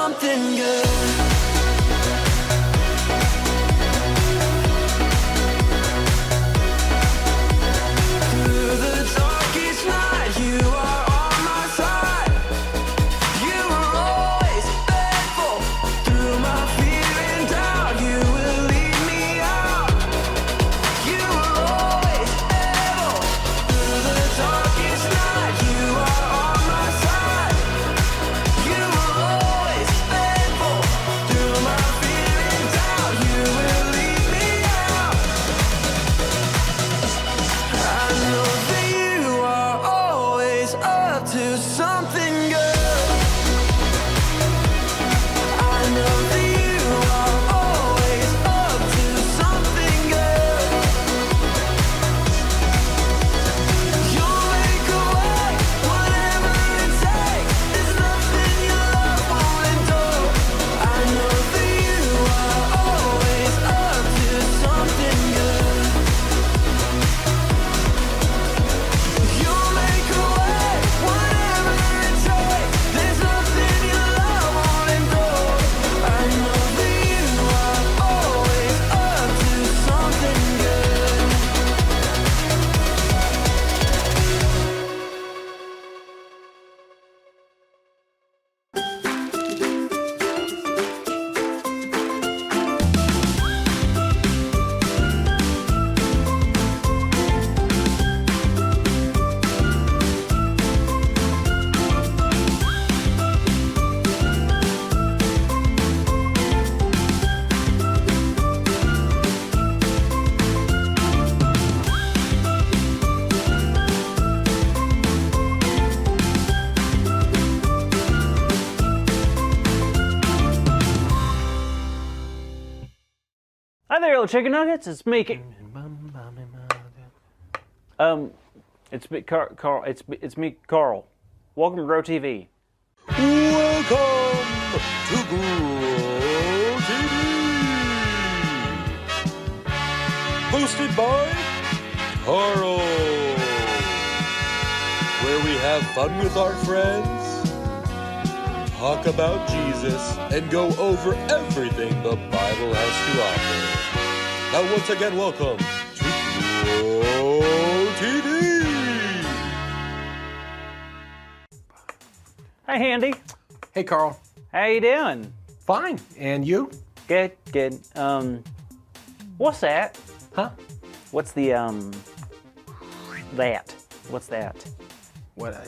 something good. Through the darkest night, you are on my side. You are always faithful. Through my fear and doubt, you will lead me out. You are always able. Through the darkest night, you are on my side. You are always faithful. Through my fear and doubt, you will lead me out. I know that you are always up to something good. I know that you are always up to something good. You'll make a way, whatever it takes. There's nothing your love won't endure. I know that you are always up to something good. You'll make a way, whatever it takes. There's nothing your love won't endure. I know that you are always up to something good. Hi there, little chicken nuggets. It's me. It's me, Carl. It's me, Carl. Welcome to Grow TV. Welcome to Grow TV. Hosted by Carl. Where we have fun with our friends, talk about Jesus, and go over everything the Bible has to offer. Now once again, welcome to Grow TV. Hey, Handy. Hey, Carl. How you doing? Fine. And you? Good, good. What's that? Huh? What's the that? What's that? What?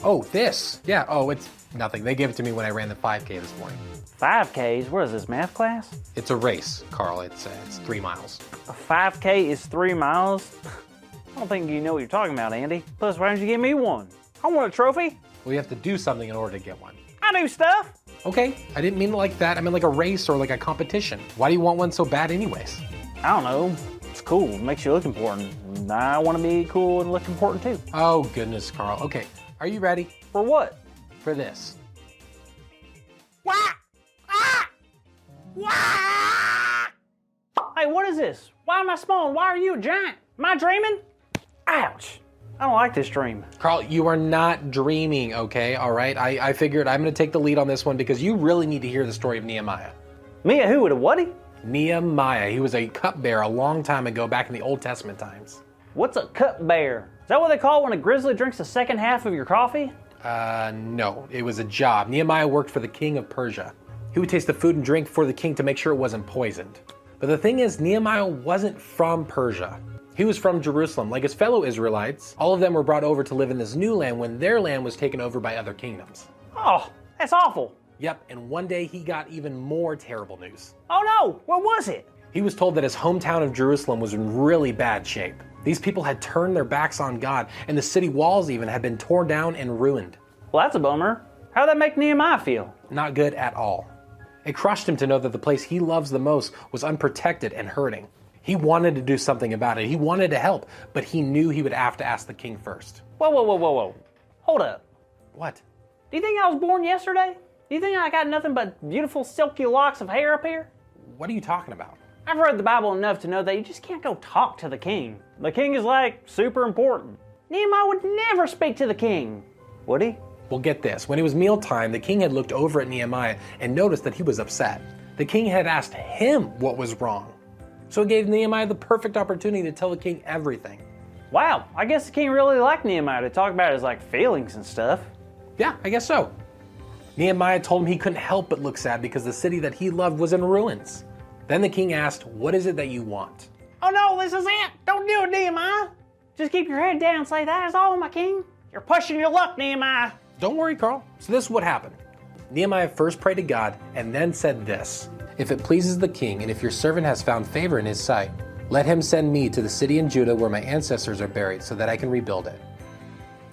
Oh, this. Yeah. Oh, it's nothing. They gave it to me when I ran the 5K this morning. 5Ks? What is this, math class? It's a race, Carl. It's 3 miles. A 5K is 3 miles? I don't think you know what you're talking about, Andy. Plus, why don't you give me one? I want a trophy. Well, you have to do something in order to get one. I do stuff. Okay. I didn't mean it like that. I meant like a race or like a competition. Why do you want one so bad anyways? I don't know. It's cool. It makes you look important. I want to be cool and look important too. Oh, goodness, Carl. Okay. Are you ready For what? for this? Wah! Ah! Wah! Hey, what is this? Why am I small and why are you a giant? Am I dreaming? Ouch. I don't like this dream. Carl, you are not dreaming, okay? All right? I figured I'm going to take the lead on this one because you really need to hear the story of Nehemiah. Me a who with a whaty? Nehemiah. He was a cupbearer a long time ago, back in the Old Testament times. What's a cupbearer? Is that what they call it when a grizzly drinks the second half of your coffee? No, it was a job. Nehemiah worked for the king of Persia. He would taste the food and drink for the king to make sure it wasn't poisoned. But the thing is, Nehemiah wasn't from Persia. He was from Jerusalem. Like his fellow Israelites, all of them were brought over to live in this new land when their land was taken over by other kingdoms. Oh, that's awful. Yep, and one day he got even more terrible news. Oh no, what was it? He was told that his hometown of Jerusalem was in really bad shape. These people had turned their backs on God, and the city walls even had been torn down and ruined. Well, that's a bummer. How'd that make Nehemiah feel? Not good at all. It crushed him to know that the place he loves the most was unprotected and hurting. He wanted to do something about it. He wanted to help, but he knew he would have to ask the king first. Whoa, whoa, whoa, whoa, whoa. Hold up. What? Do you think I was born yesterday? Do you think I got nothing but beautiful silky locks of hair up here? What are you talking about? I've read the Bible enough to know that you just can't go talk to the king. The king is like super important. Nehemiah would never speak to the king, would he? Well, get this. When it was mealtime, the king had looked over at Nehemiah and noticed that he was upset. The king had asked him what was wrong. So it gave Nehemiah the perfect opportunity to tell the king everything. Wow, I guess the king really liked Nehemiah to talk about his feelings and stuff. Yeah, I guess so. Nehemiah told him he couldn't help but look sad because the city that he loved was in ruins. Then the king asked, "What is it that you want?" Oh no, this is it! Don't do it, Nehemiah! Just keep your head down and say, "That is all, my king." You're pushing your luck, Nehemiah. Don't worry, Carl. So this is what happened. Nehemiah first prayed to God and then said this: "If it pleases the king, and if your servant has found favor in his sight, let him send me to the city in Judah where my ancestors are buried so that I can rebuild it."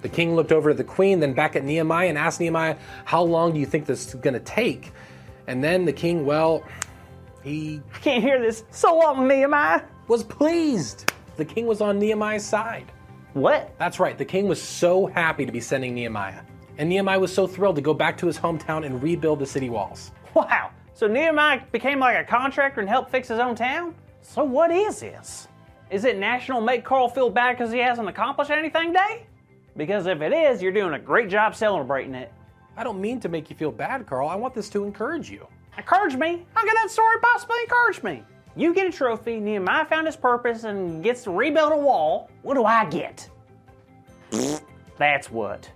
The king looked over at the queen, then back at Nehemiah and asked Nehemiah, "How long do you think this is going to take?" And then the king, I can't hear this. So long, Nehemiah. was pleased. The king was on Nehemiah's side. What? That's right, the king was so happy to be sending Nehemiah. And Nehemiah was so thrilled to go back to his hometown and rebuild the city walls. Wow. So Nehemiah became like a contractor and helped fix his own town? So what is this? Is it National Make Carl Feel Bad because he hasn't accomplished anything Day? Because if it is, you're doing a great job celebrating it. I don't mean to make you feel bad, Carl. I want this to encourage you. Encourage me? How can that story possibly encourage me? You get a trophy, Nehemiah found his purpose and gets to rebuild a wall. What do I get? That's what.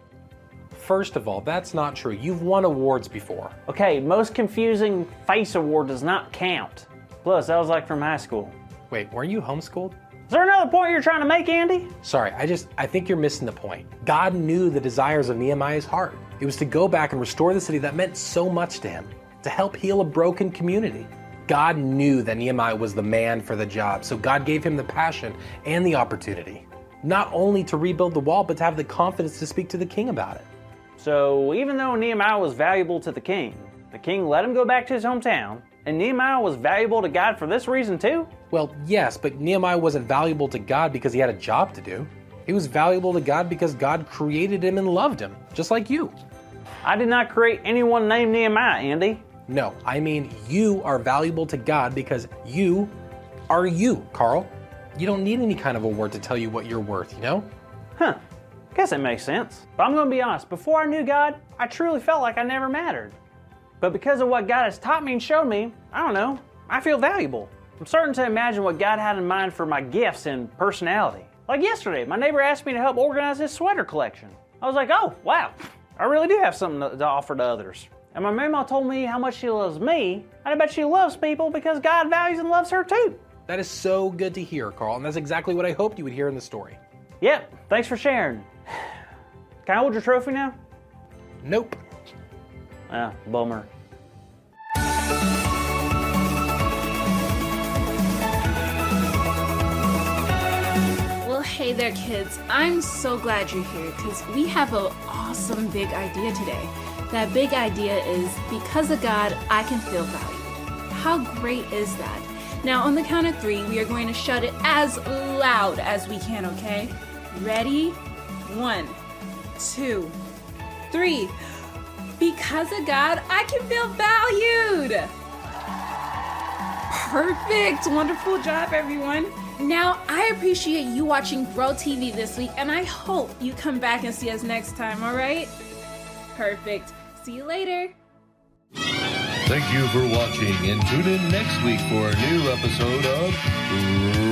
First of all, that's not true. You've won awards before. Okay, most confusing face award does not count. Plus, that was from high school. Wait, weren't you homeschooled? Is there another point you're trying to make, Andy? Sorry, I think you're missing the point. God knew the desires of Nehemiah's heart. It was to go back and restore the city that meant so much to him, to help heal a broken community. God knew that Nehemiah was the man for the job, so God gave him the passion and the opportunity, not only to rebuild the wall, but to have the confidence to speak to the king about it. So even though Nehemiah was valuable to the king let him go back to his hometown, and Nehemiah was valuable to God for this reason too? Well, yes, but Nehemiah wasn't valuable to God because he had a job to do. He was valuable to God because God created him and loved him, just like you. I did not create anyone named Nehemiah, Andy. No, I mean you are valuable to God because you are you, Carl. You don't need any kind of award to tell you what you're worth, you know? Huh. Guess it makes sense. But I'm going to be honest, before I knew God, I truly felt like I never mattered. But because of what God has taught me and showed me, I don't know, I feel valuable. I'm starting to imagine what God had in mind for my gifts and personality. Like yesterday, my neighbor asked me to help organize his sweater collection. I was like, oh, wow, I really do have something to offer to others. And my mama told me how much she loves me, and I bet she loves people because God values and loves her too. That is so good to hear, Carl, and that's exactly what I hoped you would hear in the story. Yep, thanks for sharing. Can I hold your trophy now? Nope. Ah, bummer. Well, hey there, kids. I'm so glad you're here because we have an awesome big idea today. That big idea is, because of God, I can feel valued. How great is that? Now, on the count of 3, we are going to shout it as loud as we can, okay? Ready? 1, 2, 3. Because of God, I can feel valued. Perfect. Wonderful job, everyone. Now, I appreciate you watching Grow TV this week, and I hope you come back and see us next time, all right? Perfect. See you later. Thank you for watching, and tune in next week for a new episode of